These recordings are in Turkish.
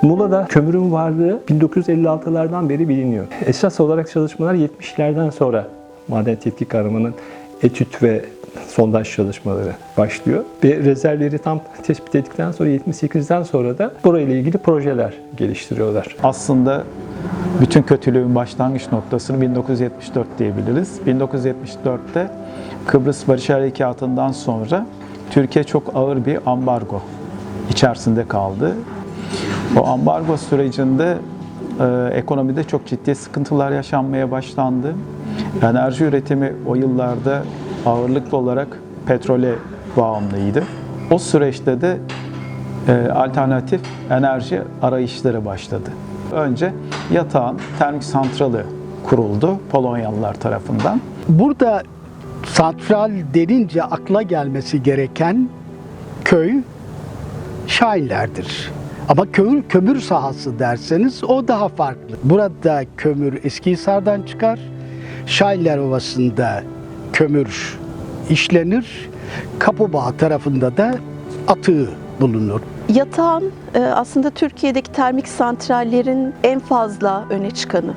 Muğla'da kömürün varlığı 1956'lardan beri biliniyor. Esas olarak çalışmalar 70'lerden sonra maden tetkik aramanın etüt ve sondaj çalışmaları başlıyor. Ve rezervleri tam tespit ettikten sonra 78'den sonra da burayla ilgili projeler geliştiriyorlar. Aslında bütün kötülüğün başlangıç noktasını 1974 diyebiliriz. 1974'te Kıbrıs Barış Harekatı'ndan sonra Türkiye çok ağır bir ambargo içerisinde kaldı. O ambargo sürecinde ekonomide çok ciddi sıkıntılar yaşanmaya başlandı. Enerji üretimi o yıllarda ağırlıklı olarak petrole bağımlıydı. O süreçte de alternatif enerji arayışları başladı. Önce Yatağan termik santralı kuruldu Polonyalılar tarafından. Burada santral denince akla gelmesi gereken köy Şahinler'dir. Ama kömür sahası derseniz o daha farklı. Burada kömür Eskihisar'dan çıkar. Şahinler Ovası'nda kömür işlenir. Kapıbağ tarafında da atığı bulunur. Yatağan aslında Türkiye'deki termik santrallerin en fazla öne çıkanı.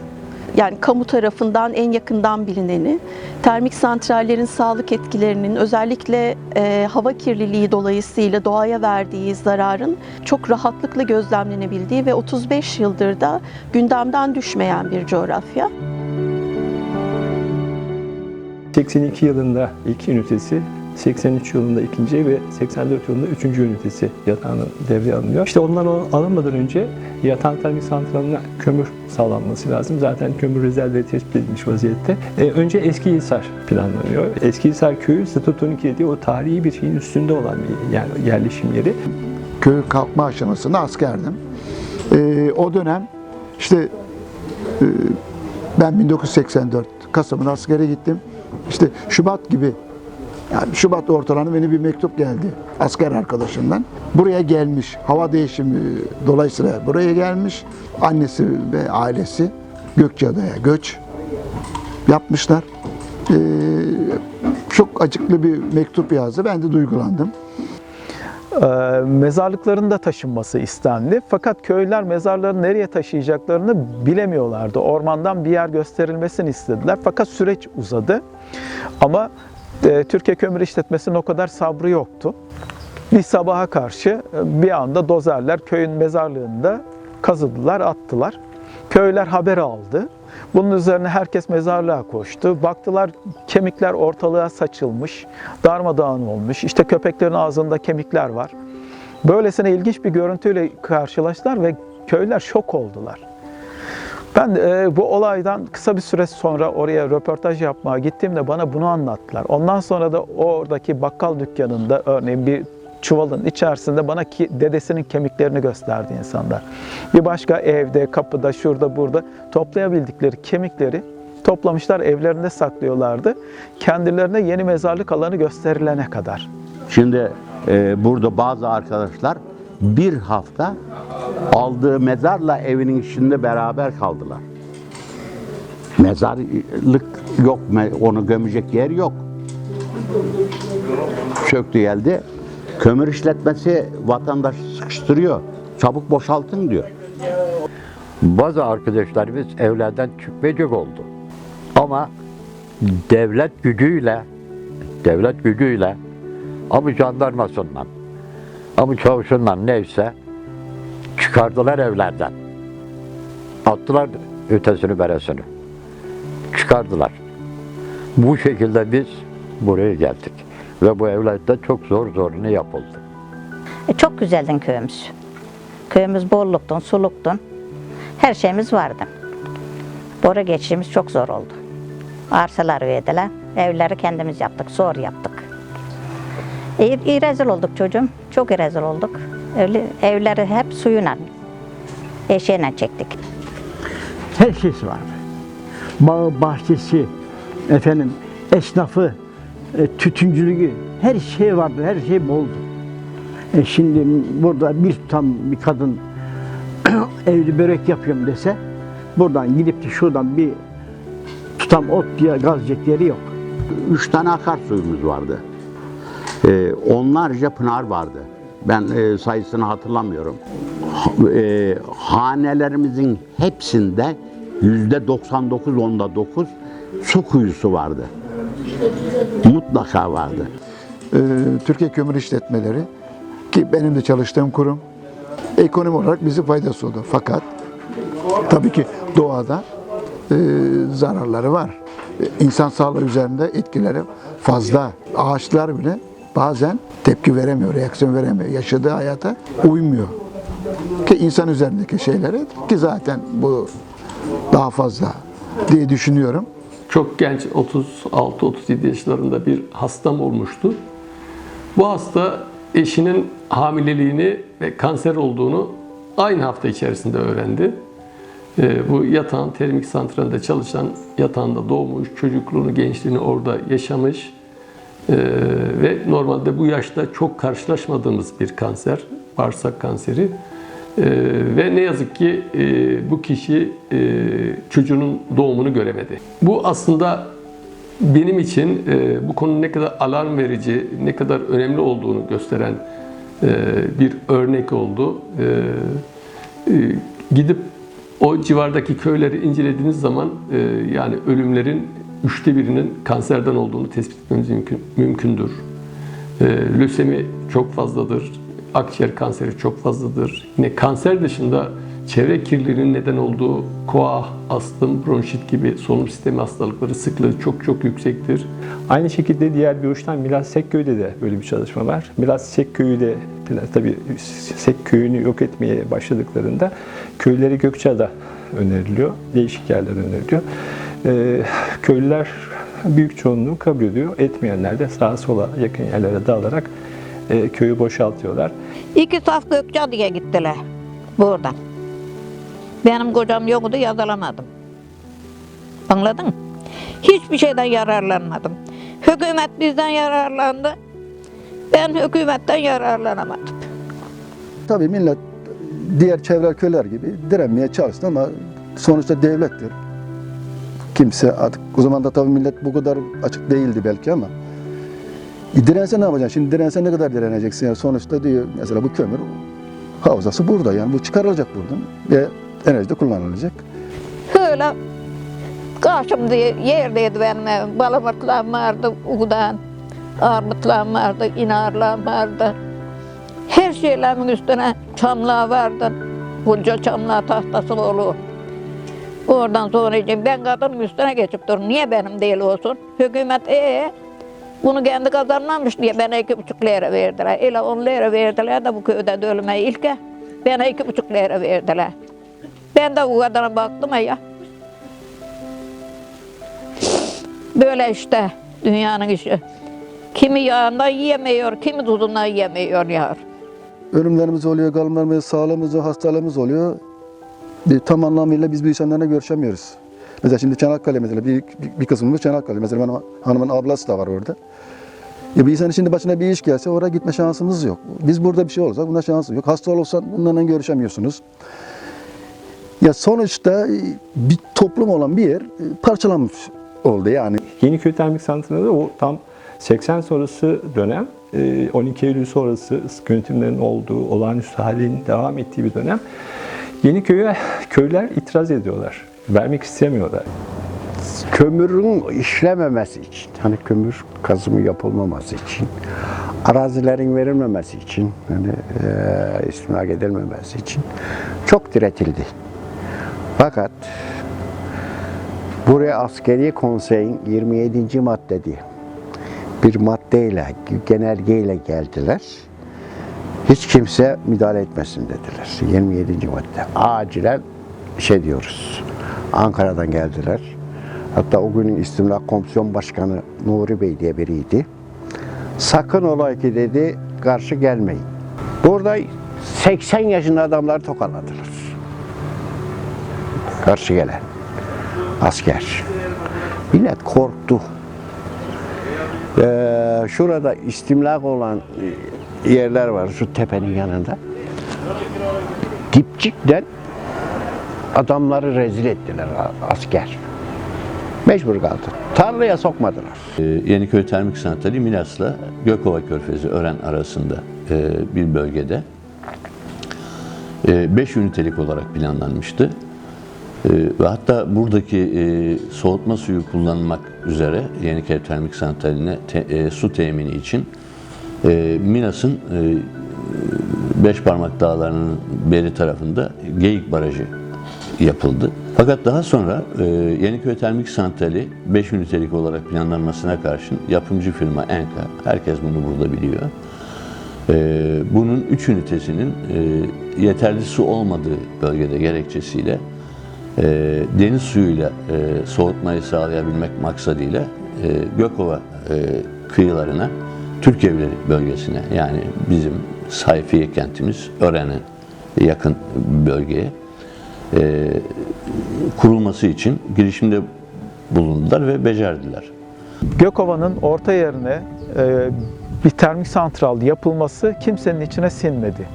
Yani kamu tarafından en yakından bilineni, termik santrallerin sağlık etkilerinin özellikle hava kirliliği dolayısıyla doğaya verdiği zararın çok rahatlıkla gözlemlenebildiği ve 35 yıldır da gündemden düşmeyen bir coğrafya. 82 yılında ilk ünitesi, 83 yılında ikinci ve 84 yılında üçüncü ünitesi yatağının devreye alınıyor. İşte onlar alınmadan önce yatağın termik santraline kömür sağlanması lazım. Zaten kömür rezervleri tespit edilmiş vaziyette. Önce Eskihisar planlanıyor. Eskihisar köyü Statütonik dediği o tarihi bir şeyin üstünde olan bir yerleşim yeri. Köy kalkma aşamasında askerdim. O dönem işte ben 1984 Kasım'da askere gittim. İşte Şubat gibi, yani Şubat ortalarında beni bir mektup geldi asker arkadaşımdan. Buraya gelmiş, hava değişimi dolayısıyla buraya gelmiş. Annesi ve ailesi Gökçeada'ya göç yapmışlar. Çok acıklı bir mektup yazdı. Ben de duygulandım. Mezarlıkların da taşınması istendi. Fakat köylüler mezarları nereye taşıyacaklarını bilemiyorlardı. Ormandan bir yer gösterilmesini istediler. Fakat süreç uzadı. Ama Türkiye Kömür İşletmesi'nin o kadar sabrı yoktu. Bir sabaha karşı bir anda dozerler köyün mezarlığında kazıdılar, attılar. Köylüler haber aldı. Bunun üzerine herkes mezarlığa koştu. Baktılar kemikler ortalığa saçılmış, darmadağın olmuş. İşte köpeklerin ağzında kemikler var. Böylesine ilginç bir görüntüyle karşılaştılar ve köylüler şok oldular. Ben bu olaydan kısa bir süre sonra oraya röportaj yapmaya gittiğimde bana bunu anlattılar. Ondan sonra da oradaki bakkal dükkanında örneğin bir çuvalın içerisinde bana dedesinin kemiklerini gösterdi insanlar. Bir başka evde, kapıda, şurada, burada toplayabildikleri kemikleri toplamışlar, evlerinde saklıyorlardı. Kendilerine yeni mezarlık alanı gösterilene kadar. Şimdi burada bazı arkadaşlar bir hafta aldığı mezarla evinin içinde beraber kaldılar. Mezarlık yok, onu gömecek yer yok. Çöktü geldi. Kömür işletmesi vatandaşı sıkıştırıyor. Çabuk boşaltın diyor. Bazı arkadaşlarımız evlerden çıkmayacak oldu. Ama devlet gücüyle ama jandarmasından, ama çavuşundan neyse çıkardılar evlerden. Attılar ötesini beresini. Çıkardılar. Bu şekilde biz buraya geldik. Ve bu evlerde çok zoruna yapıldı. Çok güzeldi köyümüz. Köyümüz bolluktan, suluktan. Her şeyimiz vardı. Buraya geçişimiz çok zor oldu. Arsalar verdiler. Evleri kendimiz yaptık, zor yaptık. İyi rezil olduk çocuğum. Çok iyi rezil olduk. Evleri hep suyuna, eşeğine çektik. Her şeysi vardı. Bağı, bahçesi, esnafı, tütüncülüğü, her şey vardı, her şey boldu. Şimdi burada bir tutam bir kadın evde börek yapıyorum dese, buradan gidip de şuradan bir tutam ot diye gazecek yeri yok. 3 tane akarsuyumuz vardı. Onlarca pınar vardı. Ben sayısını hatırlamıyorum. Hanelerimizin hepsinde %99.9 su kuyusu vardı. Mutlaka vardı. Türkiye Kömür İşletmeleri, ki benim de çalıştığım kurum, ekonomi olarak bize faydası oldu. Fakat tabii ki doğada zararları var. İnsan sağlığı üzerinde etkileri fazla. Ağaçlar bile bazen tepki veremiyor, reaksiyon veremiyor. Yaşadığı hayata uymuyor. Ki insan üzerindeki şeyleri, ki zaten bu daha fazla diye düşünüyorum. Çok genç 36-37 yaşlarında bir hastam olmuştu. Bu hasta eşinin hamileliğini ve kanser olduğunu aynı hafta içerisinde öğrendi. Bu yatağın termik santralinde çalışan, yatağında doğmuş, çocukluğunu, gençliğini orada yaşamış ve normalde bu yaşta çok karşılaşmadığımız bir kanser, bağırsak kanseri. Ve ne yazık ki bu kişi çocuğunun doğumunu göremedi. Bu aslında benim için bu konunun ne kadar alarm verici, ne kadar önemli olduğunu gösteren bir örnek oldu. Gidip o civardaki köyleri incelediğiniz zaman yani ölümlerin 1/3'ünün kanserden olduğunu tespit etmemiz mümkündür. Lösemi çok fazladır. Akciğer kanseri çok fazladır. Yine kanser dışında çevre kirliliğinin neden olduğu koah, astım, bronşit gibi solunum sistemi hastalıkları sıklığı çok yüksektir. Aynı şekilde diğer bir uçtan Milas Sekköy'de de böyle bir çalışma var. Milas Sekköy'ü de tabii Sekköy'ünü yok etmeye başladıklarında köyleri Gökçeada öneriliyor. Değişik yerler öneriliyor. Köylüler büyük çoğunluğu kabul ediyor. Etmeyenler de sağa sola yakın yerlere dağılarak köyü boşaltıyorlar. 2 saf Gökçeada'ya gittiler buradan. Benim kocam yoktu, yazılamadım. Anladın mı? Hiçbir şeyden yararlanmadım. Hükümet bizden yararlandı. Ben hükümetten yararlanamadım. Tabii millet diğer çevre köyler gibi direnmeye çalıştı ama sonuçta devlettir. Kimse artık, o zaman da tabii millet bu kadar açık değildi belki ama dirense ne yapacaksın? Şimdi dirense ne kadar direneceksin? Yani sonuçta diyor mesela bu kömür havzası burada, yani bu çıkarılacak buradan ve enerjide kullanılacak. Öyle karşımda yerdeydi benim evim. Balamırtlarım vardı, uğdan, armutlarım vardı, inarlarım vardı. Her şeylerin üstüne çamlar vardı. Bunca çamlar tahtası olur. Oradan sonra ben kadının üstüne geçip durum. Niye benim değil olsun? Hükümet bunu kendi kazanmamış diye bana 2,5 lira verdiler. İle 10 lira verdiler de bu köyde dölüme ilke. Bana 2,5 lira verdiler. Ben de o kadına baktım ya. Böyle işte dünyanın işi. Kimi yağından yiyemiyor, kimi tuzundan yiyemiyor yar. Ölümlerimiz oluyor, kalımlarımız, sağlığımız, hastalığımız oluyor. Tam anlamıyla biz bu insanlarla görüşemiyoruz. Mesela şimdi Çanakkale mesela bir kısmımız Çanakkale. Mesela benim hanımın ablası da var orada. Bir insanın şimdi başına bir iş gelse oraya gitme şansımız yok. Biz burada bir şey olursa buna şansımız yok. Hasta olursa bunlarla görüşemiyorsunuz. Ya sonuçta bir toplum olan bir yer parçalanmış oldu yani. Yeniköy Termik Santralı'nda o tam 80 sonrası dönem, 12 Eylül sonrası ısı yönetimlerinin olduğu, olağanüstü halin devam ettiği bir dönem. Yeniköy'e köyler itiraz ediyorlar. Vermek istemiyorlar. Kömürün işlememesi için, hani kömür kazımı yapılmaması için, arazilerin verilmemesi için, hani istimlak edilmemesi için çok diretildi. Fakat buraya Askeri Konsey'in 27. madde diye bir maddeyle, genelgeyle geldiler. Hiç kimse müdahale etmesin dediler. 27. madde. Acilen diyoruz. Ankara'dan geldiler. Hatta o günün İstimlak Komisyon Başkanı Nuri Bey diye biriydi. Sakın ola ki dedi, karşı gelmeyin. Burada 80 yaşında adamlar tokaladılar. Karşı gelen asker. Millet korktu. Şurada istimlak olan yerler var, şu tepenin yanında. Dipçikten adamları rezil ettiler asker. Mecbur kaldı. Tarlaya sokmadılar. Yeniköy Termik Santrali Milas'la Gökova Körfezi Ören arasında bir bölgede 5 ünitelik olarak planlanmıştı. Ve hatta buradaki soğutma suyu kullanmak üzere Yeniköy Termik Santrali'ne su temini için Milas'ın Beşparmak Dağları'nın beri tarafında Geyik Barajı yapıldı. Fakat daha sonra Yeniköy Termik Santrali 5 ünitelik olarak planlanmasına karşın yapımcı firma Enka, herkes bunu burada biliyor. Bunun 3 ünitesinin yeterli su olmadığı bölgede gerekçesiyle deniz suyuyla soğutmayı sağlayabilmek maksadıyla Gökova kıyılarına, Türk Evleri bölgesine, yani bizim Sayfiye kentimiz Ören'e yakın bölgeye kurulması için girişimde bulundular ve becerdiler. Gökova'nın orta yerine bir termik santral yapılması kimsenin içine sinmedi.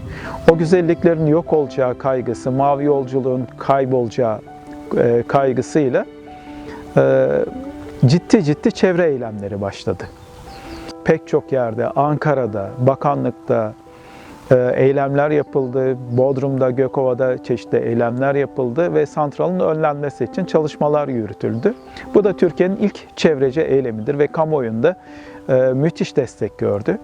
O güzelliklerin yok olacağı kaygısı, mavi yolculuğun kaybolacağı kaygısıyla ciddi çevre eylemleri başladı. Pek çok yerde, Ankara'da, bakanlıkta eylemler yapıldı. Bodrum'da, Gökova'da çeşitli eylemler yapıldı ve santralın önlenmesi için çalışmalar yürütüldü. Bu da Türkiye'nin ilk çevreci eylemidir ve kamuoyunda müthiş destek gördü.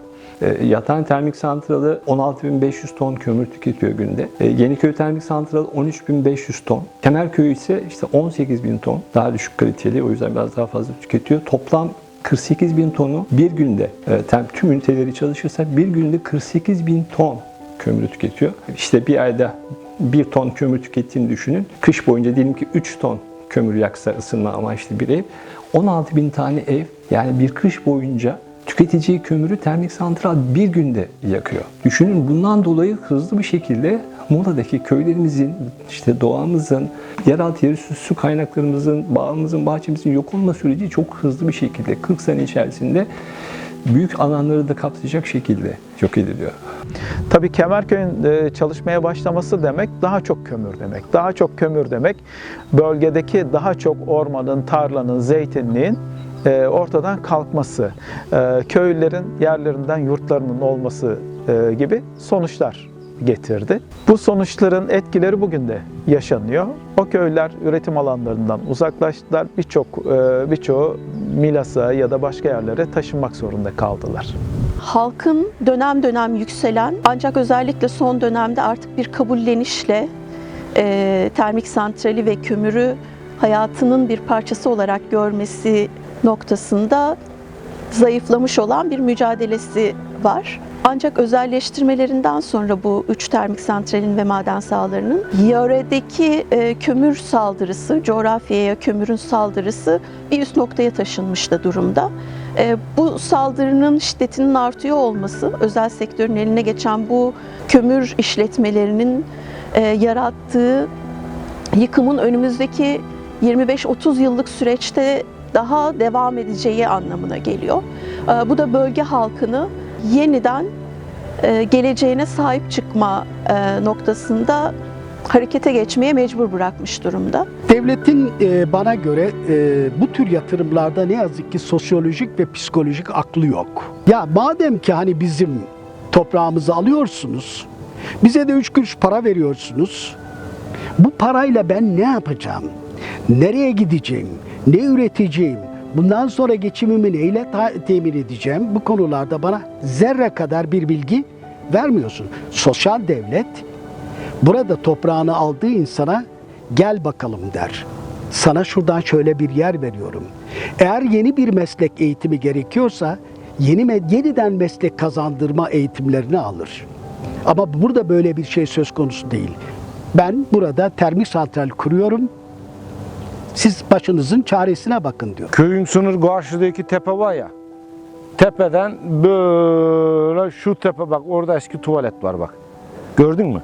Yatağan Termik Santralı 16.500 ton kömür tüketiyor günde. Yeniköy Termik Santralı 13.500 ton. Kemerköy ise işte 18.000 ton. Daha düşük kaliteli, o yüzden biraz daha fazla tüketiyor. Toplam 48.000 tonu bir günde, tüm üniteleri çalışırsa bir günde 48.000 ton kömürü tüketiyor. İşte bir ayda 1 ton kömür tükettiğini düşünün. Kış boyunca diyelim ki 3 ton kömür yaksa ısınma amaçlı bir ev. 16.000 tane ev, yani bir kış boyunca tüketeceği kömürü termik santral bir günde yakıyor. Düşünün, bundan dolayı hızlı bir şekilde Muğla'daki köylerimizin, işte doğamızın, yeraltı yerüstü su kaynaklarımızın, bağımızın, bahçemizin yok olma süreci çok hızlı bir şekilde 40 sene içerisinde büyük alanları da kapsayacak şekilde yok ediliyor. Tabii Kemerköy'ün çalışmaya başlaması demek daha çok kömür demek. Daha çok kömür demek bölgedeki daha çok ormanın, tarlanın, zeytinliğin ortadan kalkması, köylülerin yerlerinden yurtlarının olması gibi sonuçlar getirdi. Bu sonuçların etkileri bugün de yaşanıyor. O köyler üretim alanlarından uzaklaştılar. Birçoğu Milas'a ya da başka yerlere taşınmak zorunda kaldılar. Halkın dönem dönem yükselen, ancak özellikle son dönemde artık bir kabullenişle termik santrali ve kömürü hayatının bir parçası olarak görmesi noktasında zayıflamış olan bir mücadelesi var. Ancak özelleştirmelerinden sonra bu 3 termik santralin ve maden sahalarının yöredeki kömür saldırısı, coğrafyaya kömürün saldırısı bir üst noktaya taşınmış da durumda. Bu saldırının şiddetinin artıyor olması, özel sektörün eline geçen bu kömür işletmelerinin yarattığı yıkımın önümüzdeki 25-30 yıllık süreçte daha devam edeceği anlamına geliyor. Bu da bölge halkını yeniden geleceğine sahip çıkma noktasında harekete geçmeye mecbur bırakmış durumda. Devletin bana göre bu tür yatırımlarda ne yazık ki sosyolojik ve psikolojik aklı yok. Ya madem ki hani bizim toprağımızı alıyorsunuz, bize de 3 kuruş para veriyorsunuz, bu parayla ben ne yapacağım? Nereye gideceğim? Ne üreteceğim? Bundan sonra geçimimi neyle temin edeceğim? Bu konularda bana zerre kadar bir bilgi vermiyorsun. Sosyal devlet burada toprağını aldığı insana gel bakalım der. Sana şuradan şöyle bir yer veriyorum. Eğer yeni bir meslek eğitimi gerekiyorsa yeniden meslek kazandırma eğitimlerini alır. Ama burada böyle bir şey söz konusu değil. Ben burada termik santral kuruyorum. Siz başınızın çaresine bakın diyor. Köyün sınır karşıdaki tepe var ya. Tepeden böyle şu tepe, bak orada eski tuvalet var bak. Gördün mü?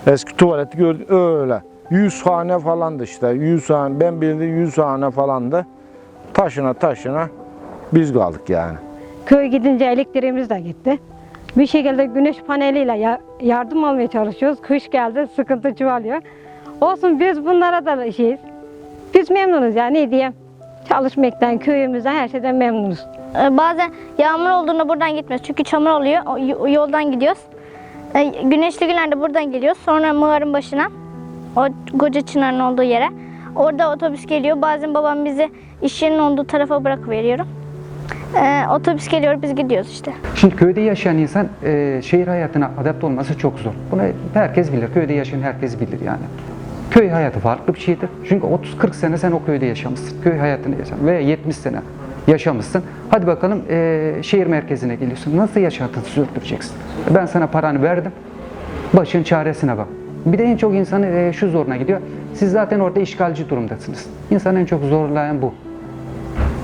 Eski tuvaleti gördün, öyle. 100 hane falandı işte. 100 hane, ben bildiğim 100 hane falandı. Taşına biz kaldık yani. Köy gidince elektriğimiz de gitti. Bir şekilde güneş paneliyle yardım almaya çalışıyoruz. Kış geldi, sıkıntı çoğalıyor. Olsun, biz bunlara da şeyiz. Biz memnunuz yani, ne diyeyim. Çalışmaktan, köyümüzden, her şeyden memnunuz. Bazen yağmur olduğunda buradan gitmiyoruz çünkü çamur oluyor. O yoldan gidiyoruz. Güneşli günlerde buradan geliyoruz. Sonra mağarın başına, o koca çınarın olduğu yere. Orada otobüs geliyor. Bazen babam bizi iş yerinin olduğu tarafa bırakıveriyor. Otobüs geliyor, biz gidiyoruz işte. Şimdi köyde yaşayan insan şehir hayatına adapte olması çok zor. Bunu herkes bilir. Köyde yaşayan herkes bilir yani. Köy hayatı farklı bir şeydir. Çünkü 30-40 sene sen o köyde yaşamışsın. Köy hayatını yaşamışsın. Veya 70 sene yaşamışsın. Hadi bakalım şehir merkezine geliyorsun. Nasıl yaşantını sürdüreceksin? Ben sana paranı verdim. Başın çaresine bak. Bir de en çok insanı şu zoruna gidiyor. Siz zaten orada işgalci durumdasınız. İnsanı en çok zorlayan bu.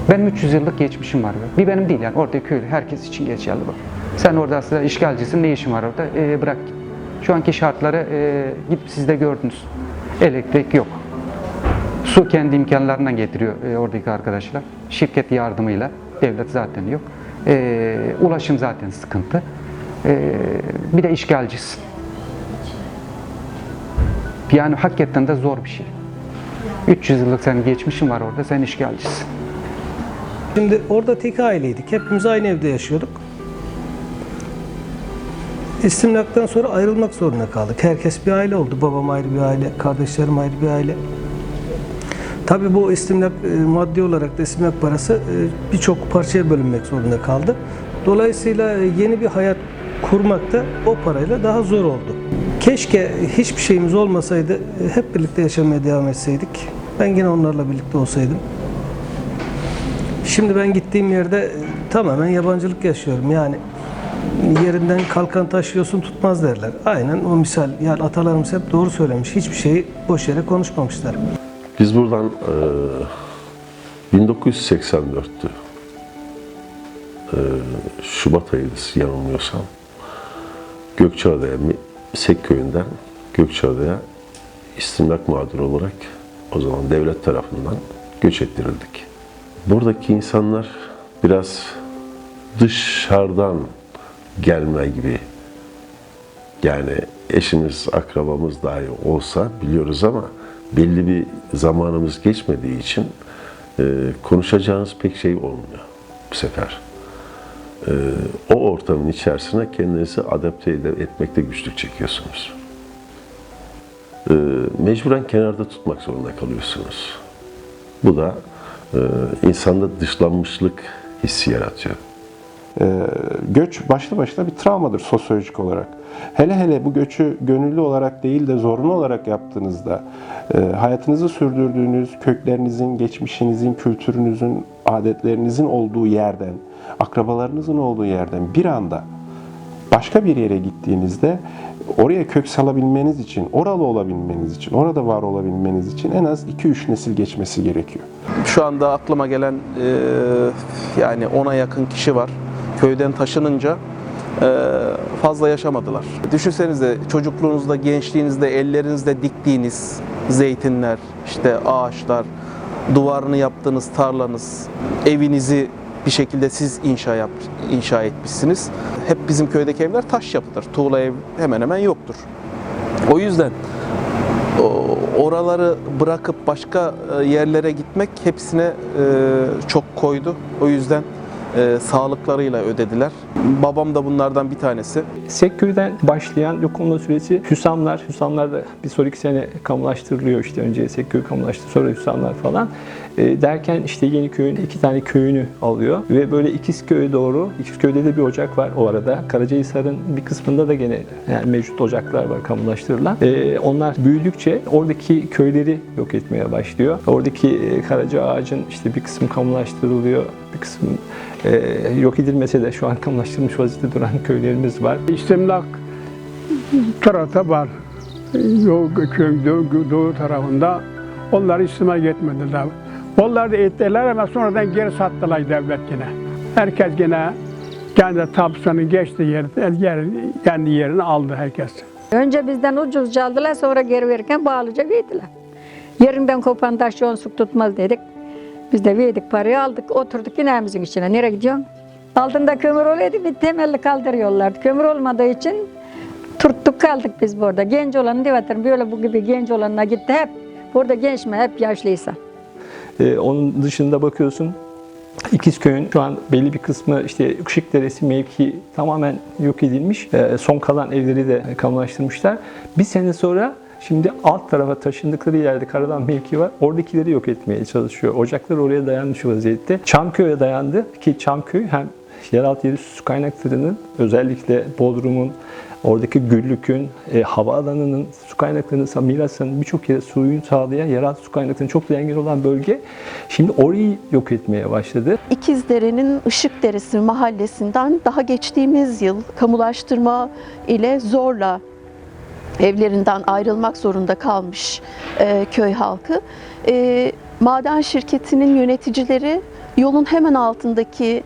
Benim 300 yıllık geçmişim var. Bir benim değil yani. Orada köylü. Herkes için geçerli bu. Sen orada aslında işgalcisin. Ne işin var orada? Bırak git. Şu anki şartları gidip siz de gördünüz. Elektrik yok. Su kendi imkanlarından getiriyor oradaki arkadaşlar. Şirket yardımıyla. Devlet zaten yok. Ulaşım zaten sıkıntı. Bir de işgalcisin. Yani hakikaten de zor bir şey. 300 yıllık senin geçmişin var orada. Sen işgalcisin. Şimdi orada tek aileydik. Hepimiz aynı evde yaşıyorduk. İstimlaktan sonra ayrılmak zorunda kaldık. Herkes bir aile oldu. Babam ayrı bir aile, kardeşlerim ayrı bir aile. Tabii bu istimlak maddi olarak da istimlak parası birçok parçaya bölünmek zorunda kaldı. Dolayısıyla yeni bir hayat kurmak da o parayla daha zor oldu. Keşke hiçbir şeyimiz olmasaydı, hep birlikte yaşamaya devam etseydik. Ben yine onlarla birlikte olsaydım. Şimdi ben gittiğim yerde tamamen yabancılık yaşıyorum. Yani yerinden kalkan taş yosun tutmaz derler. Aynen o misal. Yani atalarımız hep doğru söylemiş. Hiçbir şeyi boş yere konuşmamışlar. Biz buradan 1984'tü. Şubat ayıydı yanılmıyorsam. Gökçeada'ya, Sekköy'ünden Gökçeada'ya istimlak mağduru olarak o zaman devlet tarafından göç ettirildik. Buradaki insanlar biraz dışarıdan gelme gibi, yani eşimiz, akrabamız dahi olsa biliyoruz ama belli bir zamanımız geçmediği için konuşacağınız pek şey olmuyor bu sefer. O ortamın içerisine kendinizi adapte etmekte güçlük çekiyorsunuz. Mecburen kenarda tutmak zorunda kalıyorsunuz. Bu da insanda dışlanmışlık hissi yaratıyor. Göç başlı başına bir travmadır sosyolojik olarak. Hele hele bu göçü gönüllü olarak değil de zorunlu olarak yaptığınızda hayatınızı sürdürdüğünüz köklerinizin, geçmişinizin, kültürünüzün, adetlerinizin olduğu yerden, akrabalarınızın olduğu yerden bir anda başka bir yere gittiğinizde oraya kök salabilmeniz için, oralı olabilmeniz için, orada var olabilmeniz için en az 2-3 nesil geçmesi gerekiyor. Şu anda aklıma gelen yani 10'a yakın kişi var. Köyden taşınınca fazla yaşamadılar. Düşünsenize çocukluğunuzda, gençliğinizde, ellerinizde diktiğiniz zeytinler, işte ağaçlar, duvarını yaptığınız tarlanız, evinizi bir şekilde siz inşa etmişsiniz. Hep bizim köydeki evler taş yapıdır. Tuğla ev hemen hemen yoktur. O yüzden oraları bırakıp başka yerlere gitmek hepsine çok koydu. O yüzden sağlıklarıyla ödediler. Babam da bunlardan bir tanesi. Sekköy'den başlayan yok olma süresi Hüsamlar. Hüsamlar da bir sonraki sene kamulaştırılıyor işte. Önce Sekköy kamulaştı, sonra Hüsamlar falan. Derken işte Yeniköy'ün 2 tane köyünü alıyor ve böyle İkizköy'e doğru, İkizköy'de de bir ocak var o arada. Karacahisar'ın bir kısmında da gene yani mevcut ocaklar var kamulaştırılan. Onlar büyüdükçe oradaki köyleri yok etmeye başlıyor. Oradaki Karaca Ağacın işte bir kısmı kamulaştırılıyor, bir kısmı yok edilmese de şu an kamulaştırılmış vaziyette duran köylerimiz var. İstimlak tarafta var. Köyün doğu tarafında. Onlar istimlak etmediler. Onlar da ettiler ama sonradan geri sattılar devlet yine. Herkes yine kendi tapusunu geçti kendi yerini aldı herkes. Önce bizden ucuzca aldılar, sonra geri verirken bağlıca verdiler. Yerinden kopan taş yonsuk tutmaz dedik. Biz de verdik parayı, aldık, oturduk ineğimizin içine. Nereye gidiyorsun? Altında kömür olaydı, bir temelli kaldırıyorlardı. Kömür olmadığı için tuttuk kaldık biz burada. Genç olanı divatırım, böyle bu gibi genç olanına gitti hep. Burada genç mi? Hep yaşlıysa. Onun dışında bakıyorsun İkizköy'ün şu an belli bir kısmı işte Işıkderesi mevki tamamen yok edilmiş. Son kalan evleri de kamulaştırmışlar. Bir sene sonra şimdi alt tarafa taşındıkları yerde Karadan mevki var. Oradakileri yok etmeye çalışıyor. Ocaklar oraya dayanmış vaziyette. Çamköy'e dayandı ki Çamköy hem yeraltı yeri su kaynaklarının özellikle Bodrum'un, oradaki Güllük'ün, havaalanının, su kaynaklarının, Milas'ın birçok yere suyunu sağlayan, yeraltı su kaynaklarının çok zengin olan bölge. Şimdi orayı yok etmeye başladı. İkizdere'nin Işıkderesi mahallesinden daha geçtiğimiz yıl kamulaştırma ile zorla evlerinden ayrılmak zorunda kalmış köy halkı. Maden şirketinin yöneticileri yolun hemen altındaki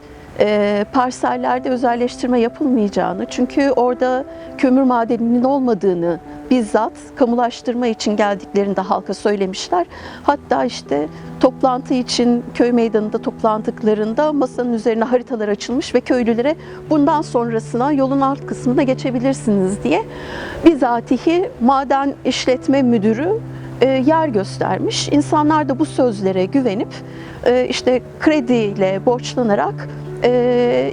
parsellerde özelleştirme yapılmayacağını, çünkü orada kömür madeninin olmadığını bizzat kamulaştırma için geldiklerinde halka söylemişler. Hatta işte toplantı için köy meydanında toplandıklarında masanın üzerine haritalar açılmış ve köylülere bundan sonrasına yolun alt kısmına geçebilirsiniz diye bizatihi maden işletme müdürü yer göstermiş. İnsanlar da bu sözlere güvenip işte krediyle borçlanarak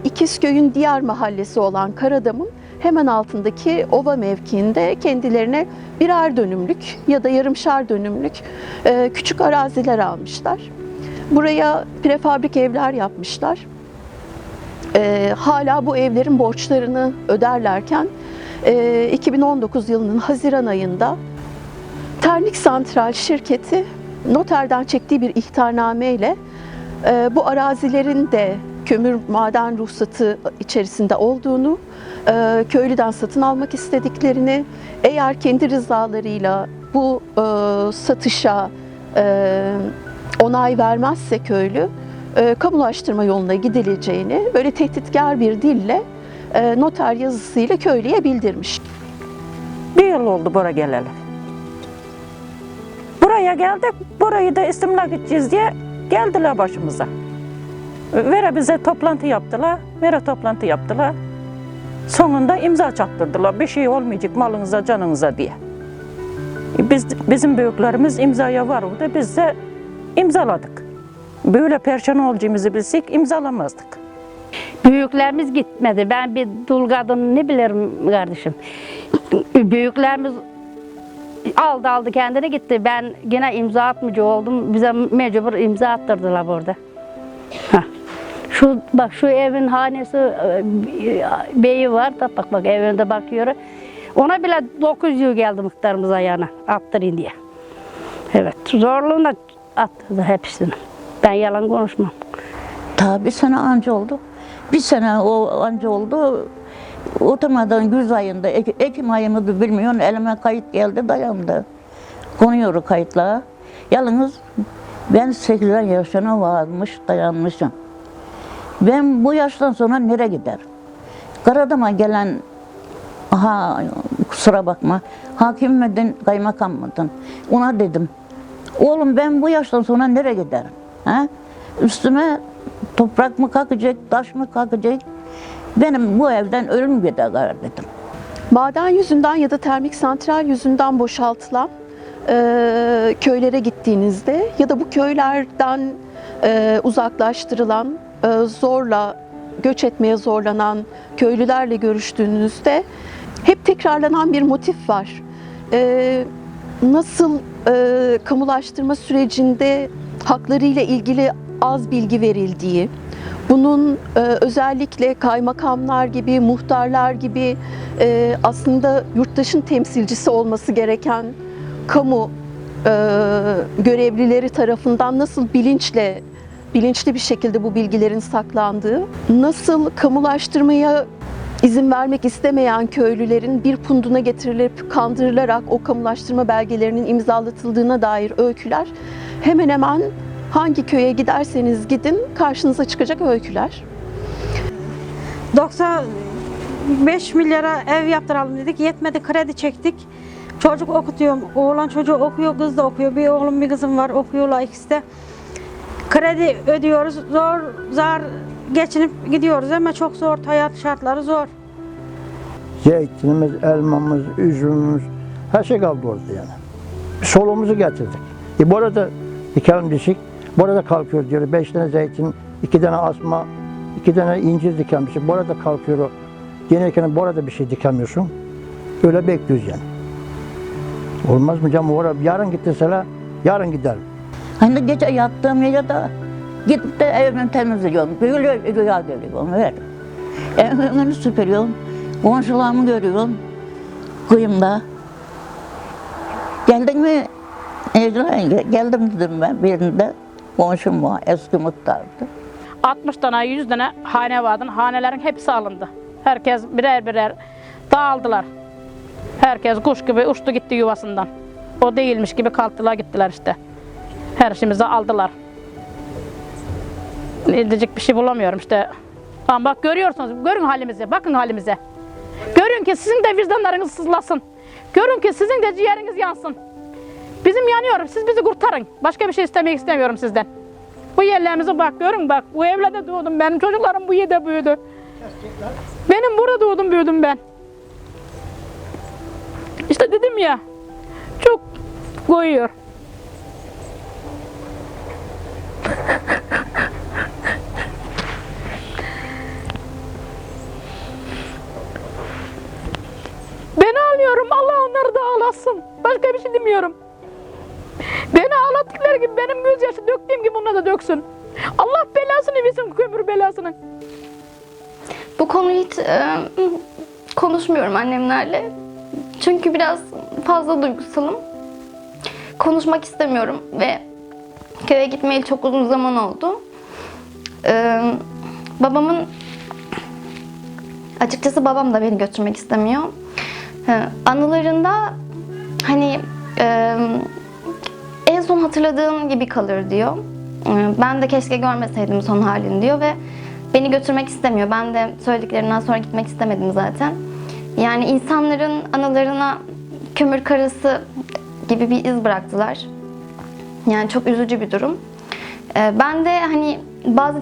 İkizköy'ün diğer mahallesi olan Karadam'ın hemen altındaki ova mevkiinde kendilerine birer dönümlük ya da yarımşar dönümlük küçük araziler almışlar. Buraya prefabrik evler yapmışlar. Hala bu evlerin borçlarını öderlerken 2019 yılının Haziran ayında Termik Santral şirketi noterden çektiği bir ihtarnameyle bu arazilerin de kömür maden ruhsatı içerisinde olduğunu, köylüden satın almak istediklerini, eğer kendi rızalarıyla bu satışa onay vermezse köylü, kamulaştırma yoluna gidileceğini böyle tehditkar bir dille noter yazısıyla köylüye bildirmiş. Bir yıl oldu buraya geleli. Buraya geldik, burayı da istimlak edeceğiz diye geldiler başımıza. Vere bize toplantı yaptılar, Sonunda imza çaktırdılar. Bir şey olmayacak malınıza, canınıza diye. Bizim büyüklerimiz imzaya var oldu, biz de imzaladık. Böyle perişan olacağımızı bilsek imzalamazdık. Büyüklerimiz gitmedi. Ben bir dul kadın ne bilirim kardeşim. Büyüklerimiz aldı kendine gitti. Ben yine imza atmacı oldum. Bize mecbur imza attırdılar burada. Şu evin hanesi beyi var da bak evinde bakıyor. Ona bile 900 geldi muhtarımıza yana attırın diye. Evet, zorluğuna attırdı hepsini. Ben yalan konuşmam. Ta bir sene anca oldu. Bir sene o anca oldu. Oturmadan güz ayında, Ekim ayı mıydı bilmiyorum, elime kayıt geldi, dayandı. Konuyor kayıtla. Yalnız ben 80 yaşına varmış, dayanmışım. Ben bu yaştan sonra nereye giderim? Karadam'a gelen, kusura bakma, hakim miydin, kaymakam mıydın? Ona dedim, oğlum ben bu yaştan sonra nereye giderim? Üstüme toprak mı kalkacak, taş mı kalkacak? Benim bu evden ölüm gider dedim. Maden yüzünden ya da termik santral yüzünden boşaltılan köylere gittiğinizde ya da bu köylerden uzaklaştırılan, zorla göç etmeye zorlanan köylülerle görüştüğünüzde hep tekrarlanan bir motif var. Nasıl kamulaştırma sürecinde haklarıyla ilgili az bilgi verildiği, bunun özellikle kaymakamlar gibi, muhtarlar gibi aslında yurttaşın temsilcisi olması gereken kamu görevlileri tarafından nasıl bilinçli bir şekilde bu bilgilerin saklandığı, nasıl kamulaştırmaya izin vermek istemeyen köylülerin bir punduna getirilip kandırılarak o kamulaştırma belgelerinin imzalatıldığına dair öyküler hemen hemen hangi köye giderseniz gidin karşınıza çıkacak öyküler. 95 milyara ev yaptıralım dedik. Yetmedi, kredi çektik. Çocuk okutuyorum. Oğlan çocuğu okuyor, kız da okuyor. Bir oğlum bir kızım var, okuyorlar ikisi de. Kredi ödüyoruz. Zar geçinip gidiyoruz ama çok zor. Hayat şartları zor. Zeytinimiz, elmamız, üzümümüz her şey kaldı orada yani. Soluğumuzu getirdik. Bu arada dikelim dişik. Burada kalkıyor diyor. 5 tane zeytin, 2 tane asma, 2 tane incir dikemişsin. Burada kalkıyor. Gelirken burada bir şey dikemiyorsun. Öyle bekliyoruz yani. Olmaz mı canım? Oraya yarın git deseler, yarın gider. Hani gece yattığım yerde gidip de evimi temizliyorum. Böyle rüya görüyorum. Evet. Evimi süpürüyorum. Komşularımı görüyorum. Kıyımda. Geldin mi? Geldim dedim ben birinde. Komşum var, eski muhtardı. 60 tane, 100 tane hane vardı. Hanelerin hepsi alındı. Herkes birer birer dağıldılar. Herkes kuş gibi uçtu gitti yuvasından. O değilmiş gibi kalktılar gittiler işte. Her şeyimizi aldılar. Ne diyecek bir şey bulamıyorum işte. Ama bak görüyorsunuz, görün halimizi, bakın halimize. Görün ki sizin de vicdanlarınız sızlasın. Görün ki sizin de ciğeriniz yansın. Bizim yanıyorum, siz bizi kurtarın. Başka bir şey istemek istemiyorum sizden. Bu yerlerimize bak, görün bak. Bu evlerde doğdum, benim çocuklarım bu yerde büyüdü. Benim burada doğdum, büyüdüm ben. İşte dedim ya, çok koyuyor. Ben ağlıyorum, Allah onları da ağlasın. Başka bir şey demiyorum. Beni ağlattıkları gibi, benim gözyaşı döktüğüm gibi onlar da döksün. Allah belasını versin, kömür belasını. Bu konuyu hiç konuşmuyorum annemlerle. Çünkü biraz fazla duygusalım. Konuşmak istemiyorum ve köye gitmeyeli çok uzun zaman oldu. Açıkçası babam da beni götürmek istemiyor. Anılarında hani en son hatırladığım gibi kalır diyor. Ben de keşke görmeseydim son halini diyor ve beni götürmek istemiyor. Ben de söylediklerinden sonra gitmek istemedim zaten. Yani insanların anılarına kömür karası gibi bir iz bıraktılar. Yani çok üzücü bir durum. Ben de hani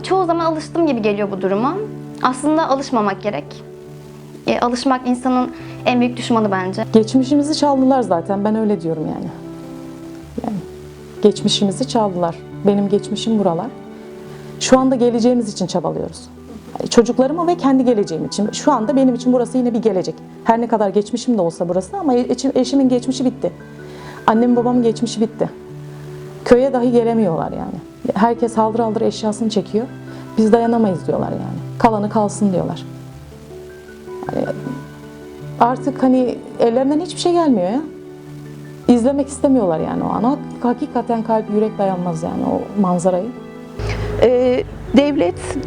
çoğu zaman alıştım gibi geliyor bu duruma. Aslında alışmamak gerek. Alışmak insanın en büyük düşmanı bence. Geçmişimizi çaldılar zaten, ben öyle diyorum yani. Geçmişimizi çaldılar. Benim geçmişim buralar. Şu anda geleceğimiz için çabalıyoruz. Çocuklarıma ve kendi geleceğim için. Şu anda benim için burası yine bir gelecek. Her ne kadar geçmişim de olsa burası ama eşimin geçmişi bitti. Annem babamın geçmişi bitti. Köye dahi gelemiyorlar yani. Herkes haldır haldır eşyasını çekiyor. Biz dayanamayız diyorlar yani. Kalanı kalsın diyorlar. Yani artık hani ellerinden hiçbir şey gelmiyor ya. İzlemek istemiyorlar yani o an. Hakikaten kalp, yürek dayanmaz yani o manzarayı. Devlet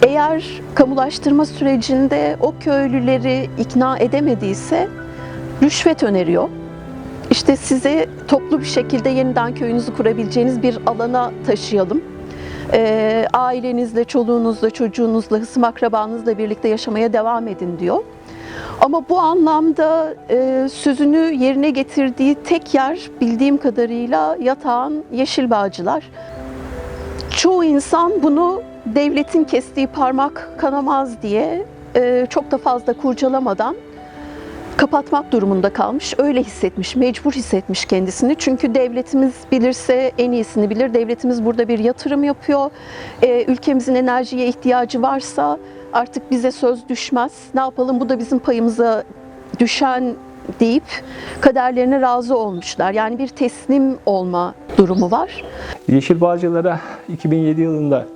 eğer kamulaştırma sürecinde o köylüleri ikna edemediyse rüşvet öneriyor. İşte sizi toplu bir şekilde yeniden köyünüzü kurabileceğiniz bir alana taşıyalım. Ailenizle, çoluğunuzla, çocuğunuzla, hısım akrabanızla birlikte yaşamaya devam edin diyor. Ama bu anlamda sözünü yerine getirdiği tek yer bildiğim kadarıyla Yatağan Yeşilbağcılar. Çoğu insan bunu devletin kestiği parmak kanamaz diye çok da fazla kurcalamadan kapatmak durumunda kalmış. Öyle hissetmiş, mecbur hissetmiş kendisini. Çünkü devletimiz bilirse en iyisini bilir. Devletimiz burada bir yatırım yapıyor. Ülkemizin enerjiye ihtiyacı varsa artık bize söz düşmez. Ne yapalım, bu da bizim payımıza düşen deyip kaderlerine razı olmuşlar. Yani bir teslim olma durumu var. Yeşilbağcılara 2007 yılında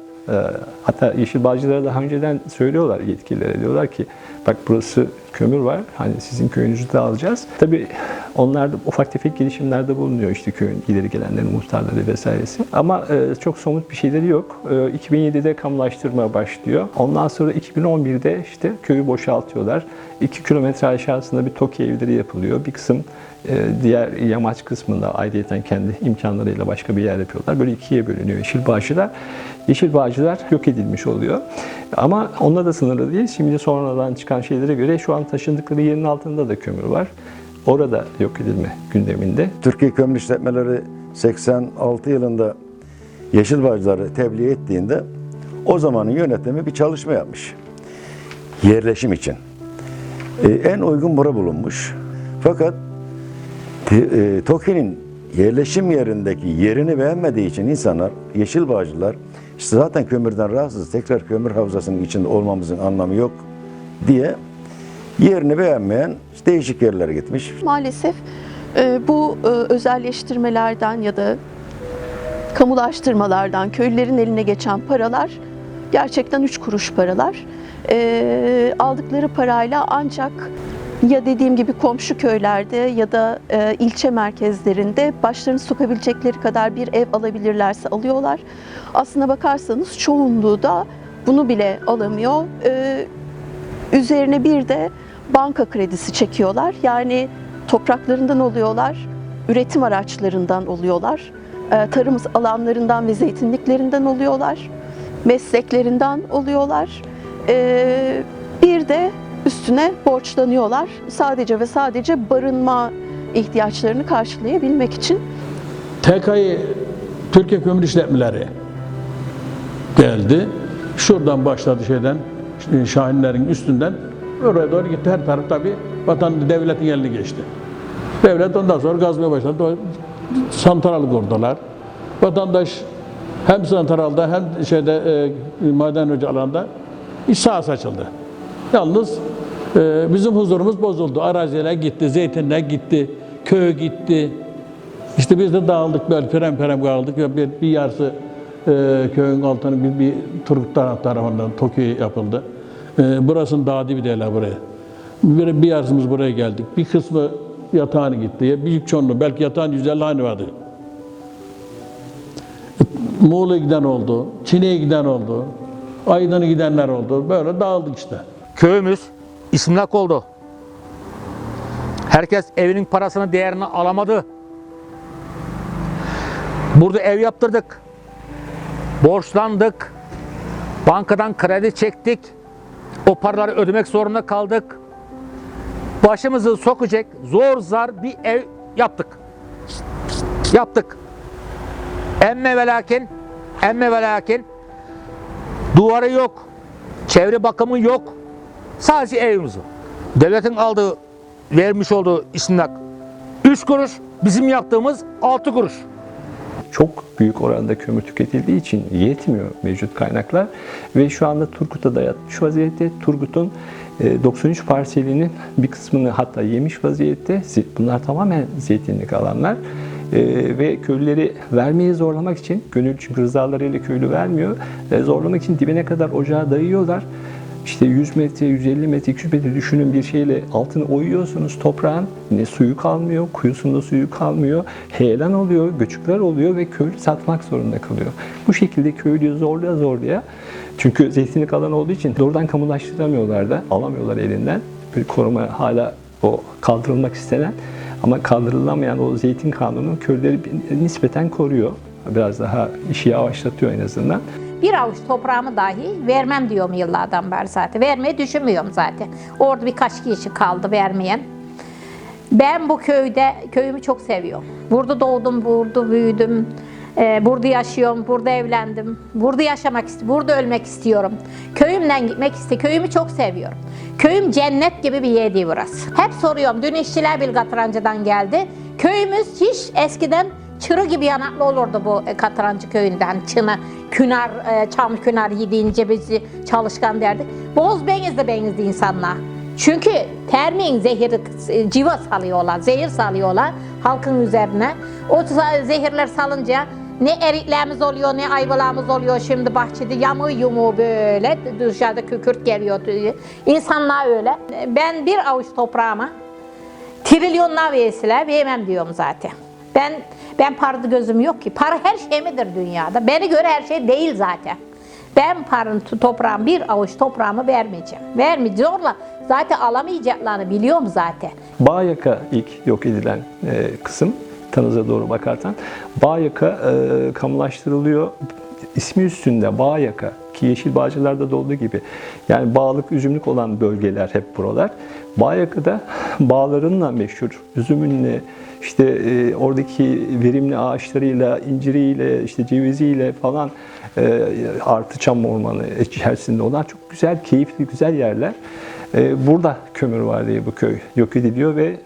hatta Yeşilbağcılara daha önceden söylüyorlar yetkililere. Diyorlar ki bak burası kömür var. Hani sizin köyünüzü de alacağız. Tabii onlar da ufak tefek girişimlerde bulunuyor. İşte köyün ileri gelenlerin muhtarları vesairesi. Ama çok somut bir şeyleri yok. 2007'de kamulaştırma başlıyor. Ondan sonra 2011'de işte köyü boşaltıyorlar. 2 kilometre aşağısında bir TOKİ evleri yapılıyor. Bir kısım diğer yamaç kısmında ayrıyeten kendi imkanlarıyla başka bir yer yapıyorlar. Böyle ikiye bölünüyor Yeşilbağcılar. Yeşilbağcılar yok edilmiş oluyor. Ama onunla da sınırlı değil. Şimdi sonradan çıkan şeylere göre şu an taşındıkları yerin altında da kömür var. Orada yok edilme gündeminde. Türkiye Kömür İşletmeleri 86 yılında Yeşilbağcıları tebliğ ettiğinde o zamanın yönetimi bir çalışma yapmış. Yerleşim için. En uygun bura bulunmuş. Fakat TOKİ'nin yerleşim yerindeki yerini beğenmediği için insanlar, Yeşilbağcılar, işte zaten kömürden rahatsız, tekrar kömür havzasının içinde olmamızın anlamı yok diye yerini beğenmeyen değişik yerlere gitmiş. Maalesef bu özelleştirmelerden ya da kamulaştırmalardan köylülerin eline geçen paralar gerçekten 3 kuruş paralar. Aldıkları parayla ancak ya dediğim gibi komşu köylerde ya da ilçe merkezlerinde başlarını sokabilecekleri kadar bir ev alabilirlerse alıyorlar. Aslına bakarsanız çoğunluğu da bunu bile alamıyor. Üzerine bir de banka kredisi çekiyorlar. Yani topraklarından oluyorlar, üretim araçlarından oluyorlar, tarım alanlarından ve zeytinliklerinden oluyorlar, mesleklerinden oluyorlar. Bir de üstüne borçlanıyorlar. Sadece ve sadece barınma ihtiyaçlarını karşılayabilmek için. TKİ Türkiye Kömür İşletmeleri geldi. Şuradan başladı Şahinlerin üstünden oraya doğru gitti. Her taraf tabii devletin eline geçti. Devlet ondan sonra gazmaya başladı. Santralı kurdular. Vatandaş hem santralda hem maden ocak alanda iş sahası açıldı. Yalnız bizim huzurumuz bozuldu. Araziler gitti, zeytinler gitti, köy gitti. İşte biz de dağıldık, böyle perem kaldık. Bir yarısı köyün altına bir Turgut tarafından TOKİ yapıldı. Burasının dağ dibi derler buraya. Bir yarısımız buraya geldik. Bir kısmı yatağını gitti. Büyük çoğunluğu, belki yatağın 150 hanı vardı. Muğla'ya giden oldu, Çin'e giden oldu, Aydın'a gidenler oldu. Böyle dağıldık işte. Köyümüz istimlak oldu. Herkes evinin parasını, değerini alamadı. Burada ev yaptırdık. Borçlandık. Bankadan kredi çektik. O paraları ödemek zorunda kaldık. Başımızı sokacak zor zar bir ev yaptık. Emme ve lakin duvarı yok. Çevre bakımı yok. Sadece evimiz var. Devletin vermiş olduğu istimlak 3 kuruş, bizim yaptığımız 6 kuruş. Çok büyük oranda kömür tüketildiği için yetmiyor mevcut kaynaklar ve şu anda Turgut'a da yatmış vaziyette. Turgut'un 93 parselinin bir kısmını hatta yemiş vaziyette. Bunlar tamamen zeytinlik alanlar. Ve köylüleri vermeye zorlamak için, gönül çünkü rızalarıyla köylü vermiyor, zorlamak için dibine kadar ocağa dayıyorlar. İşte 100 metre, 150 metre, 200 metre düşünün bir şeyle altını oyuyorsunuz toprağın. Ne suyu kalmıyor, kuyusunda suyu kalmıyor. Heyelan oluyor, göçükler oluyor ve köylü satmak zorunda kalıyor. Bu şekilde köylüyü zorlaya çünkü zeytinlik alanı olduğu için doğrudan kamulaştıramıyorlar da, alamıyorlar elinden. Bir koruma hala o kaldırılmak istenen ama kaldırılamayan o zeytin kanunu köylüleri nispeten koruyor. Biraz daha işi yavaşlatıyor en azından. Bir avuç toprağımı dahi vermem diyorum yıllardan beri zaten. Vermeyi düşünmüyorum zaten. Orada birkaç kişi kaldı vermeyen. Ben bu köyümü çok seviyorum. Burada doğdum, burada büyüdüm. Burada yaşıyorum, burada evlendim. Burada yaşamak istiyorum, burada ölmek istiyorum. Köyümden gitmek istiyorum. Köyümü çok seviyorum. Köyüm cennet gibi bir yer değil burası. Hep soruyorum, dün işçiler Bilgatrancı'dan geldi. Köyümüz hiç eskiden çırı gibi yanaklı olurdu bu Katrancı köyünden. Çam künar yediğince bizi çalışkan derdi. Boz benizli insanlar. Çünkü termin zehiri, civa salıyorlar, zehir salıyorlar halkın üzerine. O zehirler salınca ne eriklerimiz oluyor, ne ayvalarımız oluyor şimdi bahçede yamı yumu böyle dışarıda kükürt geliyor. İnsanlar öyle. Ben bir avuç toprağıma trilyonlar vermem diyorum zaten. Ben parada gözüm yok ki. Para her şey midir dünyada? Beni göre her şey değil zaten. Ben paranın toprağım, bir avuç toprağımı vermeyeceğim. Vermeyeceğim. Zorla zaten alamayacaklarını biliyorum zaten. Bağyaka ilk yok edilen kısım. Tanız'a doğru bakarsan. Bağyaka kamulaştırılıyor. İsmi üstünde Bağyaka ki Yeşilbağcılar'da da olduğu gibi. Yani bağlık, üzümlük olan bölgeler hep buralar. Bağyaka'da bağlarınla meşhur, üzümünle, işte oradaki verimli ağaçlarıyla, inciriyle, işte ceviziyle falan artı çam ormanı içerisinde olan çok güzel, keyifli, güzel yerler. Burada kömür var diye bu köy yok ediliyor ve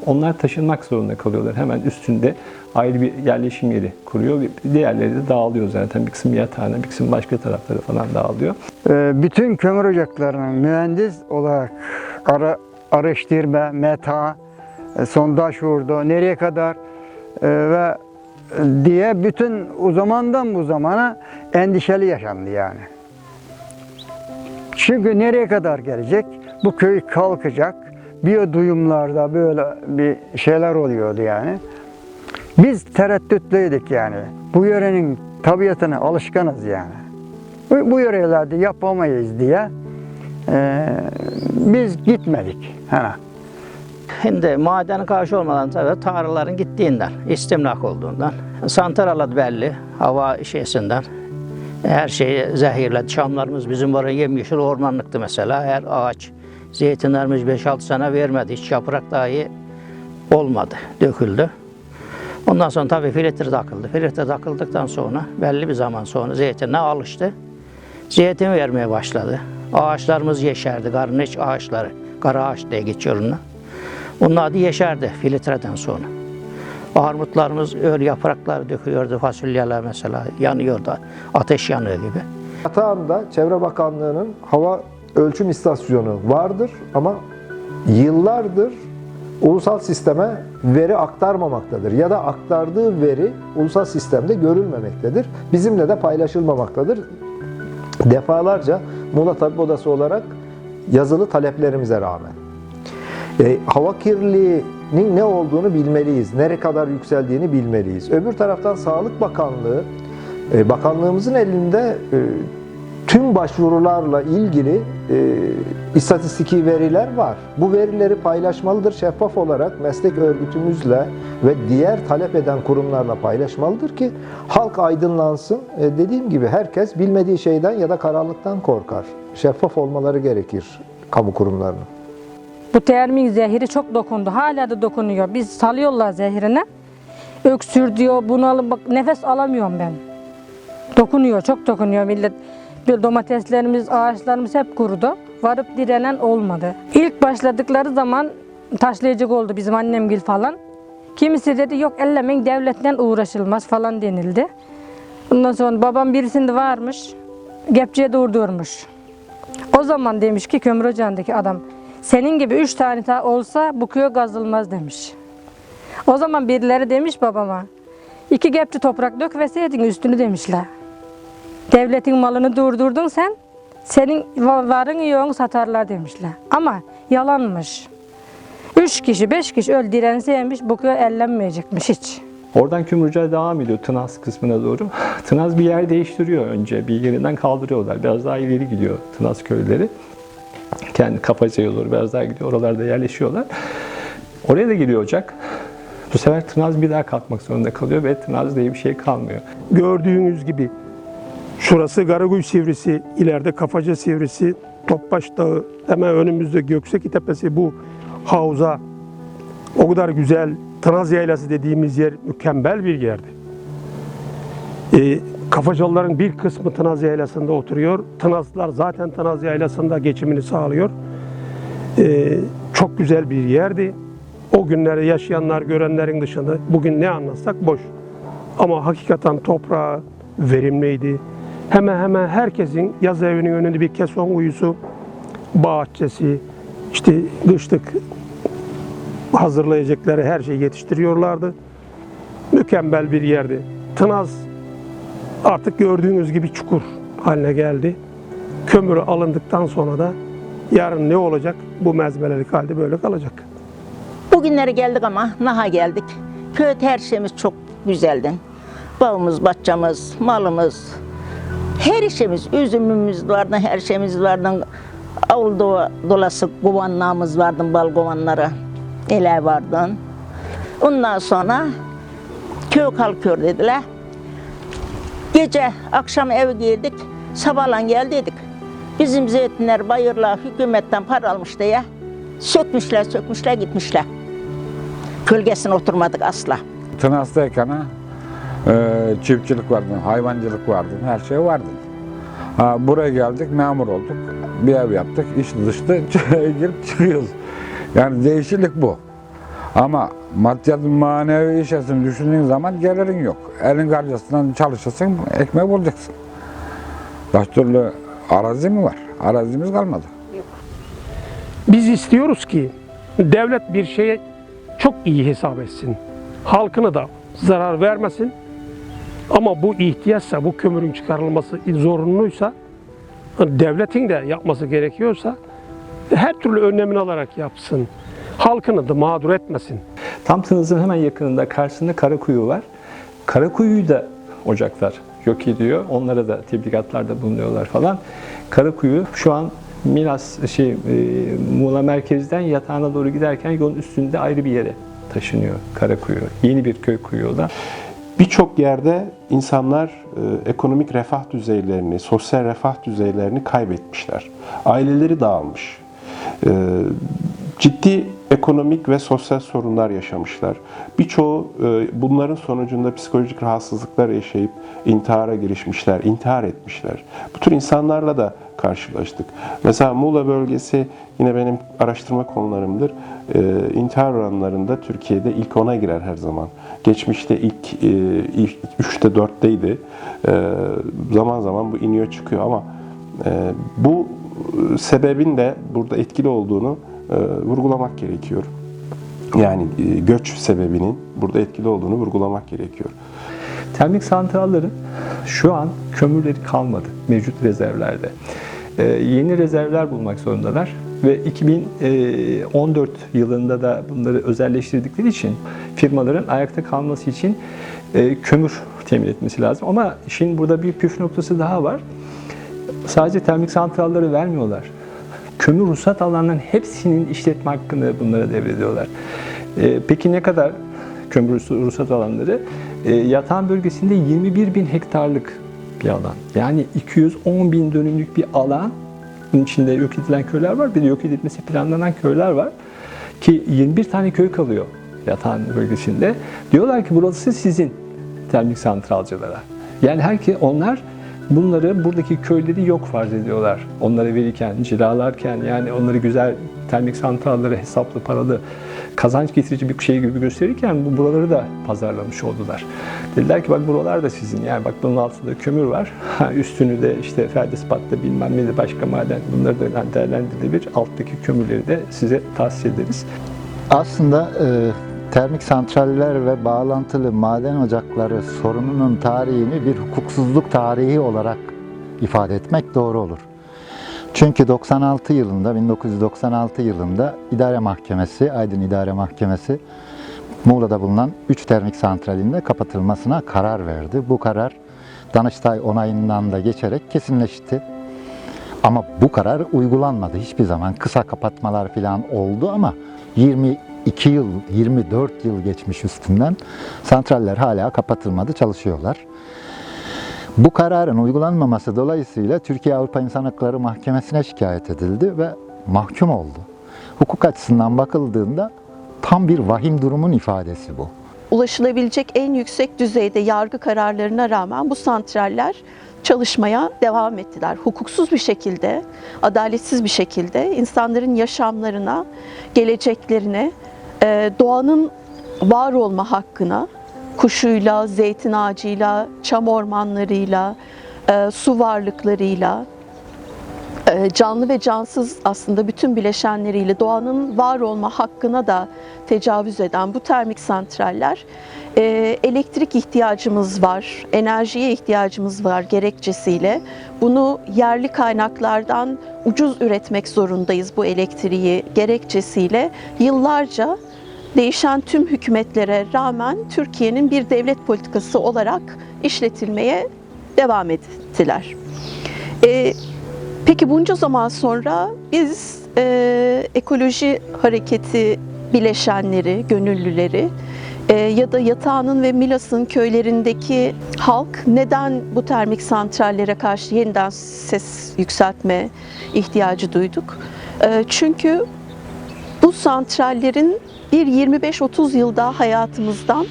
Onlar taşınmak zorunda kalıyorlar. Hemen üstünde ayrı bir yerleşim yeri kuruyor ve diğerleri de dağılıyor zaten. Bir kısım yatağına, bir kısım başka taraflara falan dağılıyor. Bütün kömür ocaklarının mühendis olarak araştırma, meta, sondaj vurdu, nereye kadar ve diye bütün o zamandan bu zamana endişeli yaşandı yani. Çünkü nereye kadar gelecek? Bu köy kalkacak. Biyoduyumlarda böyle bir şeyler oluyordu yani. Biz tereddütlüydük yani. Bu yörenin tabiatına alışkanız yani. Bu yörelerde yapamayız diye biz gitmedik. Şimdi madene karşı olmadan tabii tarlaların gittiğinden, istimlak olduğundan, santralar belli, hava şeysinden, her şeyi zehirledi. Çamlarımız bizim oraya yemyeşil ormanlıktı mesela, her ağaç. Zeytinlerimiz 5-6 sene vermedi, hiç yaprak dahi olmadı, döküldü. Ondan sonra tabii filtre takıldı. Filtre takıldıktan sonra belli bir zaman sonra zeytinle alıştı. Zeytin vermeye başladı. Ağaçlarımız yeşerdi, garneç ağaçları, kara ağaç diye geçiyor onunla. Onun adı yeşerdi filtreden sonra. Armutlarımız öyle yapraklar döküyordu, fasulyeler mesela yanıyordu, ateş yanıyor gibi. Yatağında Çevre Bakanlığı'nın hava ölçüm istasyonu vardır ama yıllardır ulusal sisteme veri aktarmamaktadır ya da aktardığı veri ulusal sistemde görülmemektedir. Bizimle de paylaşılmamaktadır. Defalarca Muğla Tabip Odası olarak yazılı taleplerimize rağmen. Hava kirliliğinin ne olduğunu bilmeliyiz, nereye kadar yükseldiğini bilmeliyiz. Öbür taraftan Sağlık Bakanlığı, bakanlığımızın elinde tüm başvurularla ilgili istatistiki veriler var. Bu verileri paylaşmalıdır, şeffaf olarak meslek örgütümüzle ve diğer talep eden kurumlarla paylaşmalıdır ki halk aydınlansın. Dediğim gibi herkes bilmediği şeyden ya da karanlıktan korkar. Şeffaf olmaları gerekir kamu kurumlarının. Bu termik zehri çok dokundu. Hala da dokunuyor. Biz salıyorlar zehrini. Öksür diyor, bunalıp bak nefes alamıyorum ben. Dokunuyor, çok dokunuyor millet. Bir domateslerimiz, ağaçlarımız hep kurudu. Varıp direnen olmadı. İlk başladıkları zaman taşlayacak oldu bizim annemgil falan. Kimisi dedi yok ellemeyin devletten uğraşılmaz falan denildi. Ondan sonra babam birisinde varmış, kepçeye durdurmuş. O zaman demiş ki kömür ocağındaki adam, senin gibi 3 tane daha olsa bu köy kazılmaz demiş. O zaman birileri demiş babama, 2 kepçe toprak dökveseydin üstünü demişler. Devletin malını durdurdun sen, senin varın yoğun satarlar demişler. Ama yalanmış. 3 kişi, 5 kişi öyle direnseymiş bu köy ellenmeyecekmiş hiç. Oradan kömürcüler devam ediyor Tınaz kısmına doğru. Tınaz bir yer değiştiriyor önce. Bir yerinden kaldırıyorlar. Biraz daha ileri gidiyor Tınaz köyleri. Kendi Kapaca'ya doğru biraz daha gidiyor. Oralarda yerleşiyorlar. Oraya da giriyor ocak. Bu sefer Tınaz bir daha kalkmak zorunda kalıyor ve Tınaz diye bir şey kalmıyor. Gördüğünüz gibi şurası Karakuy Sivrisi, ileride Kafaca Sivrisi, Topbaş Dağı, hemen önümüzde Gökseki Tepesi, bu havza o kadar güzel. Tınaz Yaylası dediğimiz yer mükemmel bir yerdi. Kafacalıların bir kısmı Tınaz Yaylası'nda oturuyor. Tınazlılar zaten Tınaz Yaylası'nda geçimini sağlıyor. Çok güzel bir yerdi. O günlerde yaşayanlar, görenlerin dışında bugün ne anlatsak boş. Ama hakikaten toprağı verimliydi. Hemen hemen herkesin yaz evinin önünde bir keson kuyusu, bahçesi, işte kışlık hazırlayacakları her şeyi yetiştiriyorlardı. Mükemmel bir yerdi. Tınaz artık gördüğünüz gibi çukur haline geldi. Kömürü alındıktan sonra da yarın ne olacak? Bu mezmelelik halde böyle kalacak. Bugünlere geldik ama naha geldik. Köyde her şeyimiz çok güzeldi. Bağımız, bahçemiz, malımız, her işimiz, üzümümüz vardı, her şeyimiz vardı. Avulda dolası kovanlarımız vardı, bal kovanları. Ele vardı. Ondan sonra köy kalkıyor dediler. Gece, akşam eve girdik, sabahlan geldiydik. Bizim zeytinler, bayırlar hükümetten para almış diye sökmüşler gitmişler. Gölgesine oturmadık asla. Tınaz'dayken çiftçilik vardı, hayvancılık vardı, her şey vardı. Buraya geldik, memur olduk, bir ev yaptık, iç dışta girip çıkıyoruz. Yani değişiklik bu. Ama maddiyat manevi işesini düşündüğün zaman gelirin yok. Elin karşısından çalışırsın, ekmek bulacaksın. Başka türlü arazi mi var? Arazimiz kalmadı. Biz istiyoruz ki devlet bir şeye çok iyi hesap etsin. Halkına da zarar vermesin. Ama bu ihtiyaçsa, bu kömürün çıkarılması zorunluysa, devletin de yapması gerekiyorsa her türlü önlemini alarak yapsın. Halkını da mağdur etmesin. Tam Tınız'ın hemen yakınında karşısında Karakuyu var. Karakuyu'yu da ocaklar yok ediyor. Onlara da tebligatlarda bulunuyorlar falan. Karakuyu şu an Milas Muğla merkezden yatağına doğru giderken yolun üstünde ayrı bir yere taşınıyor Karakuyu. Yeni bir köy kuruyorlar. Birçok yerde insanlar ekonomik refah düzeylerini, sosyal refah düzeylerini kaybetmişler. Aileleri dağılmış. Ciddi ekonomik ve sosyal sorunlar yaşamışlar. Birçoğu bunların sonucunda psikolojik rahatsızlıklar yaşayıp intihara girişmişler, intihar etmişler. Bu tür insanlarla da karşılaştık. Mesela Muğla bölgesi yine benim araştırma konularımdır. İntihar oranlarında Türkiye'de ilk 10'a girer her zaman. Geçmişte ilk 3'te 4'teydi. Zaman zaman bu iniyor çıkıyor ama bu sebebin de burada etkili olduğunu vurgulamak gerekiyor. Yani göç sebebinin burada etkili olduğunu vurgulamak gerekiyor. Termik santrallerin şu an kömürleri kalmadı mevcut rezervlerde. Yeni rezervler bulmak zorundalar ve 2014 yılında da bunları özelleştirdikleri için firmaların ayakta kalması için kömür temin etmesi lazım. Ama şimdi burada bir püf noktası daha var. Sadece termik santralleri vermiyorlar. Kömür ruhsat alanlarının hepsinin işletme hakkını bunlara devrediyorlar. Peki ne kadar kömür ruhsat alanları? Yatağan bölgesinde 21.000 hektarlık bir alan. Yani 210.000 dönümlük bir alan. Bunun içinde yok edilen köyler var. Bir de yok edilmesi planlanan köyler var. Ki 21 tane köy kalıyor Yatağan bölgesinde. Diyorlar ki burası sizin termik santralcılara. Yani onlar bunları, buradaki köyleri yok farz ediyorlar. Onlara verirken, cilalarken, yani onları güzel termik santralları hesaplı, paralı, kazanç getirici bir şey gibi gösterirken buraları da pazarlamış oldular. Dediler ki bak buralar da sizin, yani bak bunun altında kömür var. Üstünü de işte feldespatta bilmem ne de başka maden, bunları da değerlendirilebilir. Alttaki kömürleri de size tahsis ederiz. Aslında termik santraller ve bağlantılı maden ocakları sorununun tarihini bir hukuksuzluk tarihi olarak ifade etmek doğru olur. Çünkü 1996 yılında İdare Mahkemesi, Aydın İdare Mahkemesi, Muğla'da bulunan 3 termik santralin de kapatılmasına karar verdi. Bu karar Danıştay onayından da geçerek kesinleşti. Ama bu karar uygulanmadı hiçbir zaman. Kısa kapatmalar falan oldu ama 22 yıl, 24 yıl geçmiş üstünden santraller hala kapatılmadı, çalışıyorlar. Bu kararın uygulanmaması dolayısıyla Türkiye Avrupa İnsan Hakları Mahkemesi'ne şikayet edildi ve mahkum oldu. Hukuk açısından bakıldığında tam bir vahim durumun ifadesi bu. Ulaşılabilecek en yüksek düzeyde yargı kararlarına rağmen bu santraller çalışmaya devam ettiler. Hukuksuz bir şekilde, adaletsiz bir şekilde insanların yaşamlarına, geleceklerine, doğanın var olma hakkına, kuşuyla, zeytin ağacıyla, çam ormanlarıyla, su varlıklarıyla, canlı ve cansız aslında bütün bileşenleriyle doğanın var olma hakkına da tecavüz eden bu termik santraller, elektrik ihtiyacımız var, enerjiye ihtiyacımız var gerekçesiyle. Bunu yerli kaynaklardan ucuz üretmek zorundayız bu elektriği gerekçesiyle yıllarca değişen tüm hükümetlere rağmen Türkiye'nin bir devlet politikası olarak işletilmeye devam ettiler. Peki bunca zaman sonra biz ekoloji hareketi bileşenleri, gönüllüleri ya da Yatağan'ın ve Milas'ın köylerindeki halk neden bu termik santrallere karşı yeniden ses yükseltme ihtiyacı duyduk? Çünkü bu santrallerin bir 25-30 yıl daha hayatımızdan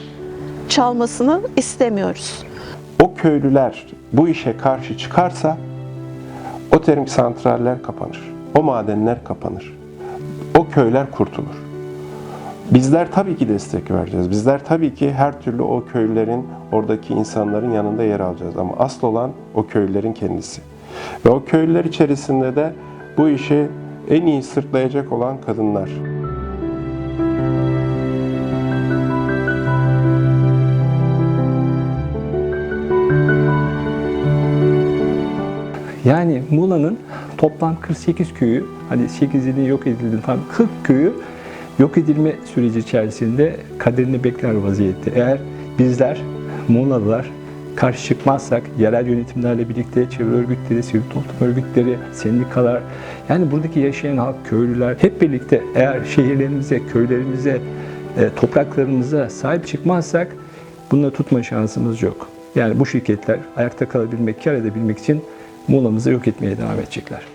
çalmasını istemiyoruz. O köylüler bu işe karşı çıkarsa o termik santraller kapanır, o madenler kapanır, o köyler kurtulur. Bizler tabii ki destek vereceğiz. Bizler tabii ki her türlü o köylülerin, oradaki insanların yanında yer alacağız. Ama asıl olan o köylülerin kendisi. Ve o köylüler içerisinde de bu işi en iyi sırtlayacak olan kadınlar. Yani Muğla'nın toplam 48 köyü, hani 8'ini yok edildi falan, 40 köyü yok edilme süreci içerisinde kaderini bekler vaziyette. Eğer bizler, Muğla'lılar karşı çıkmazsak, yerel yönetimlerle birlikte çevre örgütleri, sivil toplum örgütleri, sendikalar, yani buradaki yaşayan halk, köylüler hep birlikte eğer şehirlerimize, köylerimize, topraklarımıza sahip çıkmazsak bunları tutma şansımız yok. Yani bu şirketler ayakta kalabilmek, kar edebilmek için Muğla'mızı yok etmeye devam edecekler.